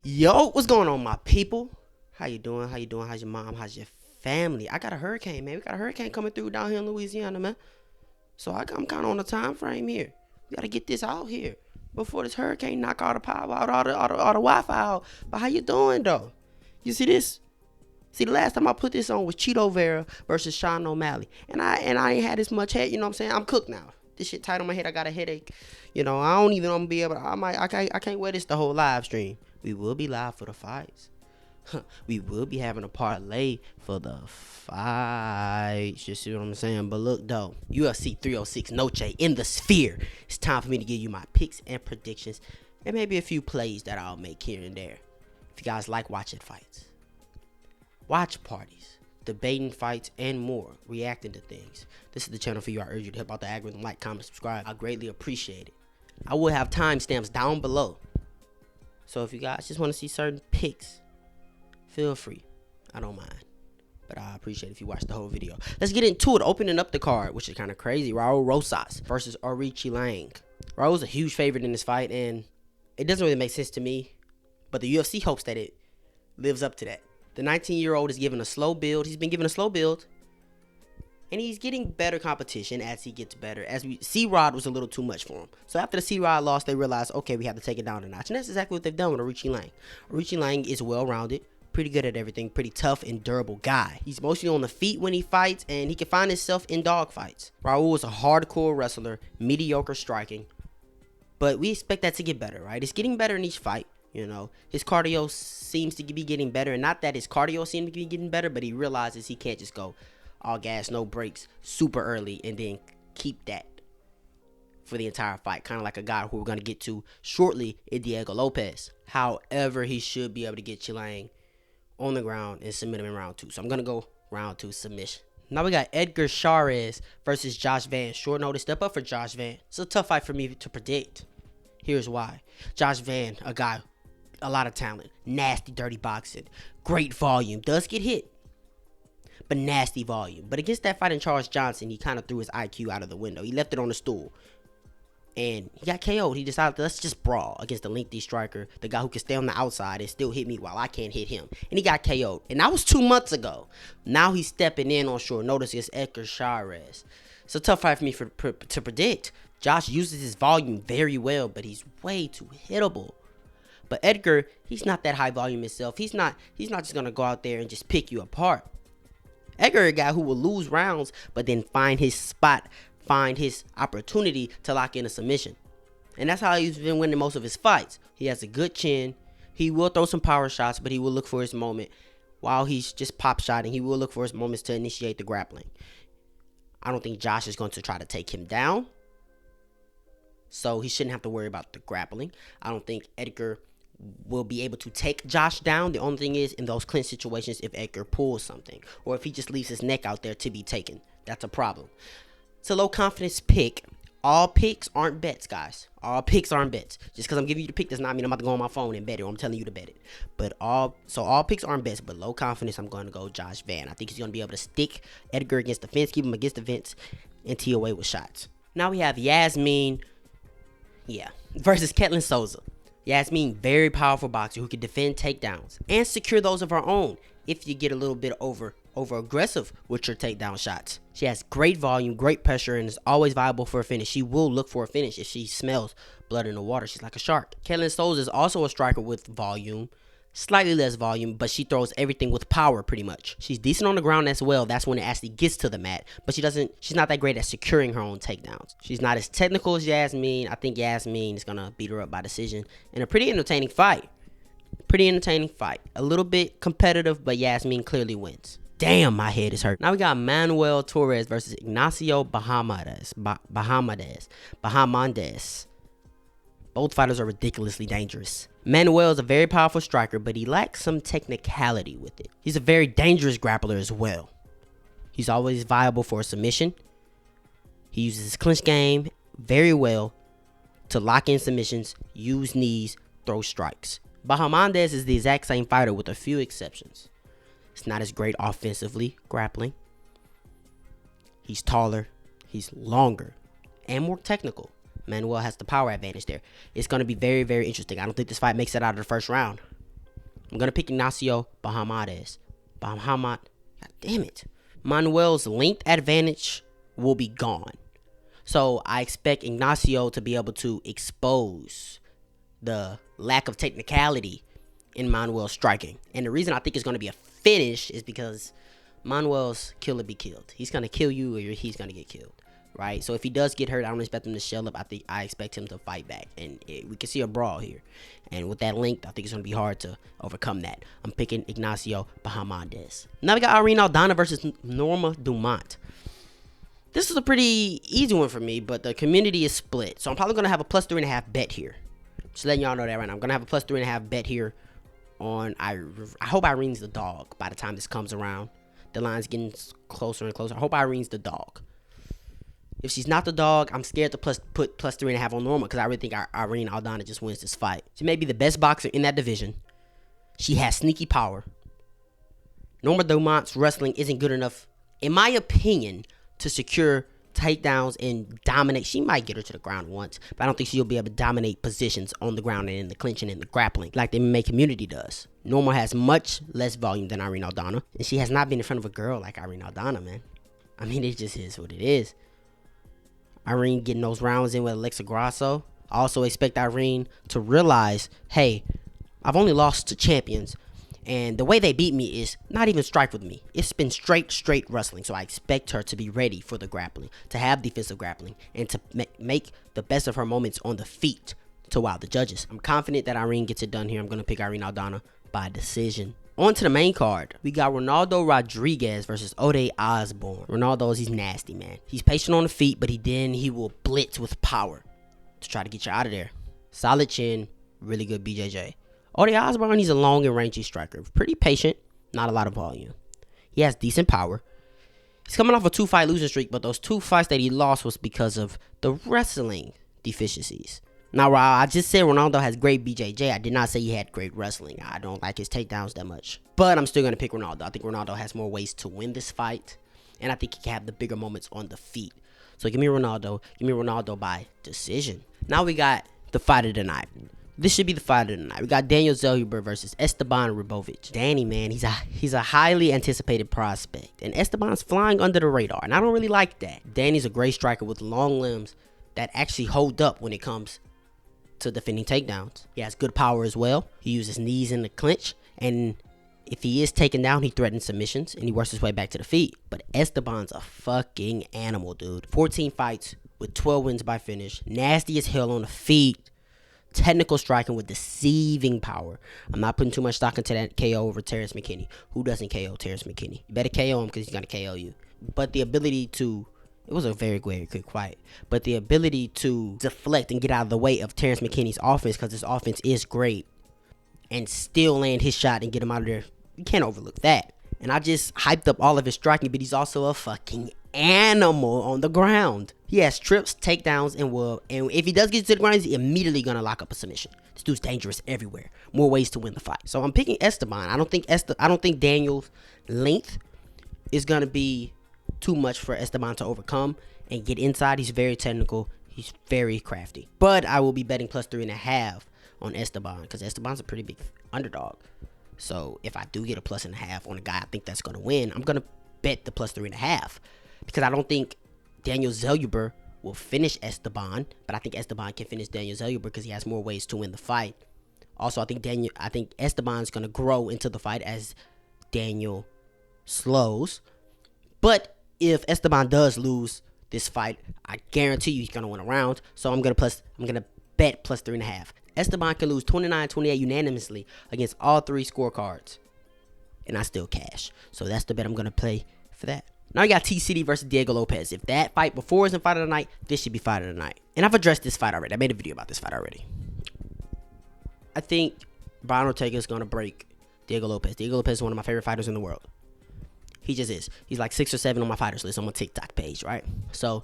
Yo, what's going on, my people? How you doing? How you doing? How's your mom? How's your family? I got a hurricane, man. We got a hurricane coming through down here in Louisiana, man. So I'm kind of on a time frame here. We got to get this out here before this hurricane knock all the power out, all the Wi-Fi out. But how you doing, though? You see this? See, the last time I put this on was Cheeto Vera versus Sean O'Malley, and I ain't had this much head. You know what I'm saying? I'm cooked now. This shit tight on my head. I got a headache. I don't even want to be able. I can't wear this the whole live stream. We will be live for the fights. We will be having a parlay for the fights. You see what I'm saying? But look, though, UFC 306 Noche in the sphere. It's time for me to give you my picks and predictions, and maybe a few plays that I'll make here and there. If you guys like watching fights, watch parties, debating fights, and more, reacting to things, this is the channel for you. I urge you to help out the algorithm, like, comment, subscribe. I greatly appreciate it. I will have timestamps down below. So if you guys just want to see certain picks, feel free. I don't mind. But I appreciate if you watch the whole video. Let's get into it. Opening up the card, which is kind of crazy. Raul Rosas versus Aoriqi Lang. Raul's a huge favorite in this fight, and it doesn't really make sense to me. But the UFC hopes that it lives up to that. The 19-year-old is given a slow build. He's been given a slow build. And he's getting better competition as he gets better. C-Rod was a little too much for him. So after the C-Rod loss, they realized, okay, we have to take it down a notch. And that's exactly what they've done with Aoriqi Lang. Aoriqi Lang is well-rounded, pretty good at everything, pretty tough and durable guy. He's mostly on the feet when he fights, and he can find himself in dog fights. Raul is a hardcore wrestler, mediocre striking. But we expect that to get better, right? It's getting better in each fight. His cardio seems to be getting better. And not that his cardio seems to be getting better, but he realizes he can't just go all gas, no brakes, super early, and then keep that for the entire fight. Kind of like a guy who we're going to get to shortly in Diego Lopes. However, he should be able to get Chilang on the ground and submit him in round 2. So I'm going to go round 2 submission. Now we got Edgar Chairez versus Josh Van. Short notice step up for Josh Van. It's a tough fight for me to predict. Here's why. Josh Van, a guy, a lot of talent, nasty, dirty boxing, great volume, does get hit, but nasty volume. But against that fight in Charles Johnson, he kind of threw his IQ out of the window. He left it on the stool, and he got KO'd. He decided, let's just brawl against the lengthy striker, the guy who can stay on the outside and still hit me while I can't hit him. And he got KO'd. And that was 2 months ago. Now he's stepping in on short notice against Edgar Chairez. It's a tough fight for me to predict. Josh uses his volume very well, but he's way too hittable. But Edgar, he's not that high volume himself. He's not just going to go out there and just pick you apart. Edgar, a guy who will lose rounds, but then find his spot, find his opportunity to lock in a submission. And that's how he's been winning most of his fights. He has a good chin. He will throw some power shots, but he will look for his moment. While he's just pop shotting, he will look for his moments to initiate the grappling. I don't think Josh is going to try to take him down, so he shouldn't have to worry about the grappling. I don't think Edgar will be able to take Josh down. The only thing is, in those clinch situations, if Edgar pulls something, or if he just leaves his neck out there to be taken, that's a problem. It's a low confidence pick. All picks aren't bets, guys. All picks aren't bets. Just because I'm giving you the pick does not mean I'm about to go on my phone and bet it, or I'm telling you to bet it. But all picks aren't bets, but low confidence, I'm going to go Josh Van. I think he's going to be able to stick Edgar against the fence, keep him against the fence, and tee away with shots. Now we have Yasmin, versus Ketlin Souza. Yasmin, very powerful boxer who can defend takedowns and secure those of her own if you get a little bit over aggressive with your takedown shots. She has great volume, great pressure, and is always viable for a finish. She will look for a finish if she smells blood in the water. She's like a shark. Ketlin Souza is also a striker with volume, slightly less volume, but she throws everything with power pretty much. She's decent on the ground as well. That's when it actually gets to the mat, but she's not that great at securing her own takedowns. She's not as technical as Yasmin. I think Yasmin is gonna beat her up by decision in a pretty entertaining fight. A little bit competitive, but Yasmin clearly wins. Damn, my head is hurt. Now we got Manuel Torres versus Ignacio Babamondes. Both fighters are ridiculously dangerous. Manuel is a very powerful striker, but he lacks some technicality with it. He's a very dangerous grappler as well. He's always viable for a submission. He uses his clinch game very well to lock in submissions, use knees, throw strikes. Babamondes is the exact same fighter with a few exceptions. He's not as great offensively grappling. He's taller, he's longer, and more technical. Manuel has the power advantage there. It's going to be very, very interesting. I don't think this fight makes it out of the first round. I'm going to pick Ignacio Babamondes. God damn it. Manuel's length advantage will be gone. So I expect Ignacio to be able to expose the lack of technicality in Manuel's striking. And the reason I think it's going to be a finish is because Manuel's kill or be killed. He's going to kill you or he's going to get killed. Right? So if he does get hurt, I don't expect him to shell up. I expect him to fight back. And we can see a brawl here. And with that length, I think it's going to be hard to overcome that. I'm picking Ignacio Babamondes. Now we got Irene Aldana versus Norma Dumont. This is a pretty easy one for me, but the community is split. So I'm probably going to have a plus 3.5 bet here. Just letting y'all know that right now. I'm going to have a plus 3.5 bet here on, I hope Irene's the dog by the time this comes around. The line's getting closer and closer. I hope Irene's the dog. If she's not the dog, I'm scared to put plus 3.5 on Norma because I really think Irene Aldana just wins this fight. She may be the best boxer in that division. She has sneaky power. Norma Dumont's wrestling isn't good enough, in my opinion, to secure takedowns and dominate. She might get her to the ground once, but I don't think she'll be able to dominate positions on the ground and in the clinching and the grappling like the MMA community does. Norma has much less volume than Irene Aldana, and she has not been in front of a girl like Irene Aldana, man. I mean, it just is what it is. Irene getting those rounds in with Alexa Grasso. I also expect Irene to realize, hey, I've only lost to champions, and the way they beat me is not even strike with me. It's been straight wrestling, so I expect her to be ready for the grappling, to have defensive grappling, and to make the best of her moments on the feet to wow the judges. I'm confident that Irene gets it done here. I'm going to pick Irene Aldana by decision. On to the main card. We got Ronaldo Rodriguez versus Ode Osbourne. He's nasty, man. He's patient on the feet, but he will blitz with power to try to get you out of there. Solid chin, really good BJJ. Ode Osbourne, he's a long and rangy striker. Pretty patient, not a lot of volume. He has decent power. He's coming off a 2-fight losing streak, but those 2 fights that he lost was because of the wrestling deficiencies. Now, while I just said Ronaldo has great BJJ, I did not say he had great wrestling. I don't like his takedowns that much. But I'm still going to pick Ronaldo. I think Ronaldo has more ways to win this fight. And I think he can have the bigger moments on the feet. So give me Ronaldo. Give me Ronaldo by decision. Now we got the fight of the night. This should be the fight of the night. We got Daniel Zellhuber versus Esteban Ribovics. Danny, man, he's a highly anticipated prospect. And Esteban's flying under the radar. And I don't really like that. Danny's a great striker with long limbs that actually hold up when it comes to defending takedowns. He has good power as well. He uses knees in the clinch, and if he is taken down, he threatens submissions and he works his way back to the feet. But Esteban's a fucking animal, dude. 14 fights with 12 wins by finish. Nasty as hell on the feet. Technical striking with deceiving power. I'm not putting too much stock into that KO over Chairez McKinney. Who doesn't KO Chairez McKinney? You better KO him because he's going to KO you. But the ability to It was a very quick fight. But the ability to deflect and get out of the way of Chairez McKinney's offense, because his offense is great, and still land his shot and get him out of there, you can't overlook that. And I just hyped up all of his striking, but he's also a fucking animal on the ground. He has trips, takedowns, and if he does get to the ground, he's immediately going to lock up a submission. This dude's dangerous everywhere. More ways to win the fight. So I'm picking Esteban. I don't think Daniel's length is going to be too much for Esteban to overcome and get inside. He's very technical. He's very crafty. But I will be betting plus 3.5 on Esteban because Esteban's a pretty big underdog. So if I do get a plus and a half on a guy I think that's going to win, I'm going to bet the plus 3.5 because I don't think Daniel Zellhuber will finish Esteban, but I think Esteban can finish Daniel Zellhuber because he has more ways to win the fight. Also, I think Esteban's going to grow into the fight as Daniel slows. But if Esteban does lose this fight, I guarantee you he's going to win a round. So I'm going to bet plus 3.5. Esteban can lose 29-28 unanimously against all 3 scorecards, and I still cash. So that's the bet I'm going to play for that. Now you got T-City versus Diego Lopes. If that fight before isn't fight of the night, this should be fight of the night. And I've addressed this fight already. I made a video about this fight already. I think Brian Ortega is going to break Diego Lopes. Diego Lopes is one of my favorite fighters in the world. He just is. He's like 6 or 7 on my fighters list on my TikTok page, right? So,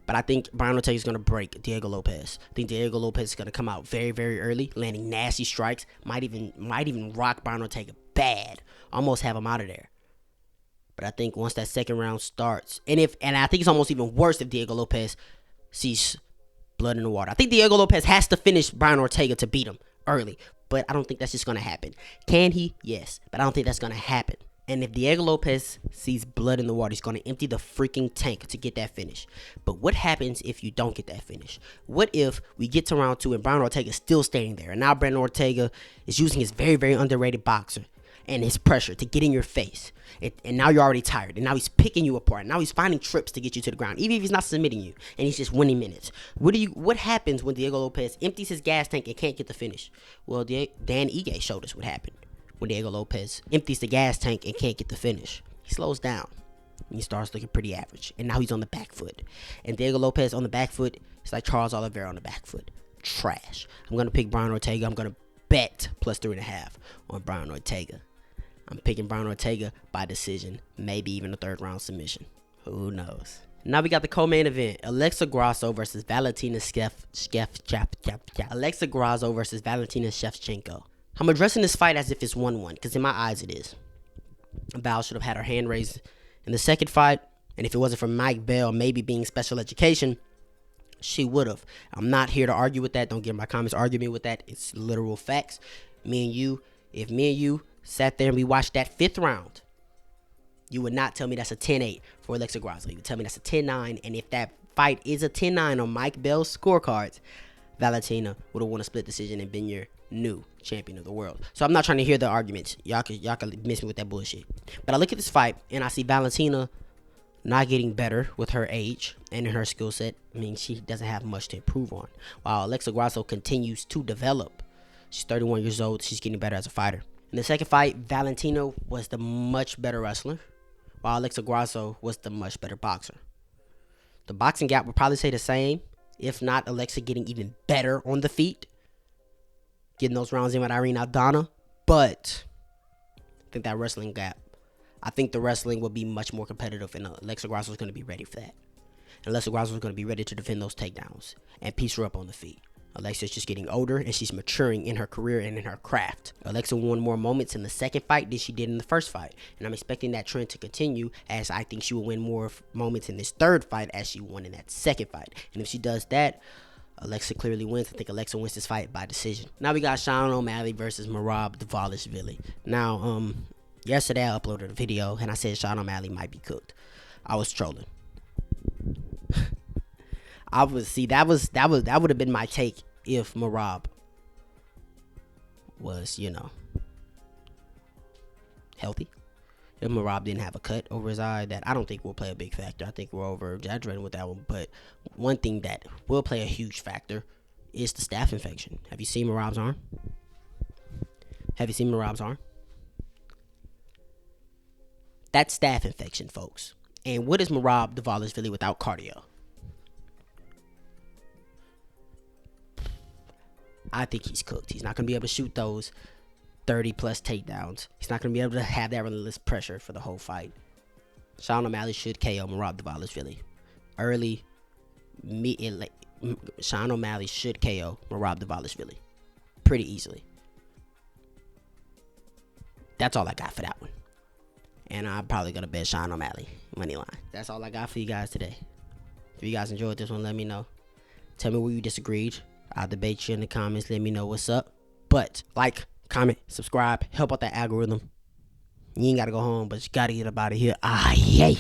but I think Brian Ortega is going to break Diego Lopes. I think Diego Lopes is going to come out very, very early, landing nasty strikes. Might even rock Brian Ortega bad. Almost have him out of there. But I think once that second round starts, and I think it's almost even worse if Diego Lopes sees blood in the water. I think Diego Lopes has to finish Brian Ortega to beat him early. but I don't think that's just going to happen. Can he? Yes, but I don't think that's going to happen. And if Diego Lopes sees blood in the water, he's going to empty the freaking tank to get that finish. But what happens if you don't get that finish? What if we get to round 2 and Brian Ortega's still standing there? And now Brian Ortega is using his very, very underrated boxer and his pressure to get in your face. And now you're already tired. And now he's picking you apart. And now he's finding trips to get you to the ground, even if he's not submitting you. And he's just winning minutes. What happens when Diego Lopes empties his gas tank and can't get the finish? Well, Dan Ige showed us what happened. When Diego Lopes empties the gas tank and can't get the finish, he slows down and he starts looking pretty average. And now he's on the back foot. And Diego Lopes on the back foot is like Charles Oliveira on the back foot. Trash. I'm going to pick Brian Ortega. I'm going to bet plus 3.5 on Brian Ortega. I'm picking Brian Ortega by decision, maybe even a 3rd round submission. Who knows? Now we got the co-main event: Alexa Grasso versus Valentina Alexa Grasso versus Valentina Shevchenko. I'm addressing this fight as if it's 1-1, because in my eyes it is. Val should have had her hand raised in the second fight, and if it wasn't for Mike Bell maybe being special education, she would have. I'm not here to argue with that. Don't get in my comments argue me with that. It's literal facts. If me and you sat there and we watched that 5th round, you would not tell me that's a 10-8 for Alexa Grasso. You would tell me that's a 10-9, and if that fight is a 10-9 on Mike Bell's scorecards, Valentina would have won a split decision and been your new champion of the world. So I'm not trying to hear the arguments. Y'all can miss me with that bullshit. But I look at this fight and I see Valentina not getting better with her age and in her skill set. I mean, she doesn't have much to improve on. While Alexa Grasso continues to develop. She's 31 years old. She's getting better as a fighter. In the second fight, Valentina was the much better wrestler, while Alexa Grasso was the much better boxer. The boxing gap would probably say the same, if not Alexa getting even better on the feet, getting those rounds in with Irene Aldana. But I think that wrestling gap, I think the wrestling will be much more competitive, and Alexa Grasso is going to be ready for that. And Alexa Grasso is going to be ready to defend those takedowns and piece her up on the feet. Alexa's just getting older, and she's maturing in her career and in her craft. Alexa won more moments in the second fight than she did in the first fight, and I'm expecting that trend to continue, as I think she will win more moments in this third fight as she won in that second fight. And if she does that, Alexa clearly wins. I think Alexa wins this fight by decision. Now we got Sean O'Malley versus Merab Dvalishvili. Now, yesterday I uploaded a video, and I said Sean O'Malley might be cooked. I was trolling. that would have been my take if Merab was, healthy. If Merab didn't have a cut over his eye, that I don't think will play a big factor. I think we're over exaggerating with that one. But one thing that will play a huge factor is the staph infection. Have you seen Merab's arm? That's staph infection, folks. And what is Merab Dvalishvili without cardio? I think he's cooked. He's not going to be able to shoot those 30-plus takedowns. He's not going to be able to have that relentless pressure for the whole fight. Sean O'Malley should KO Merab Dvalishvili. Early, late. Sean O'Malley should KO Merab Dvalishvili pretty easily. That's all I got for that one. And I'm probably going to bet Sean O'Malley money line. That's all I got for you guys today. If you guys enjoyed this one, let me know. Tell me where you disagreed. I'll debate you in the comments. Let me know what's up. But like, comment, subscribe, help out that algorithm. You ain't got to go home, but you got to get up out of here. Ah, yeah.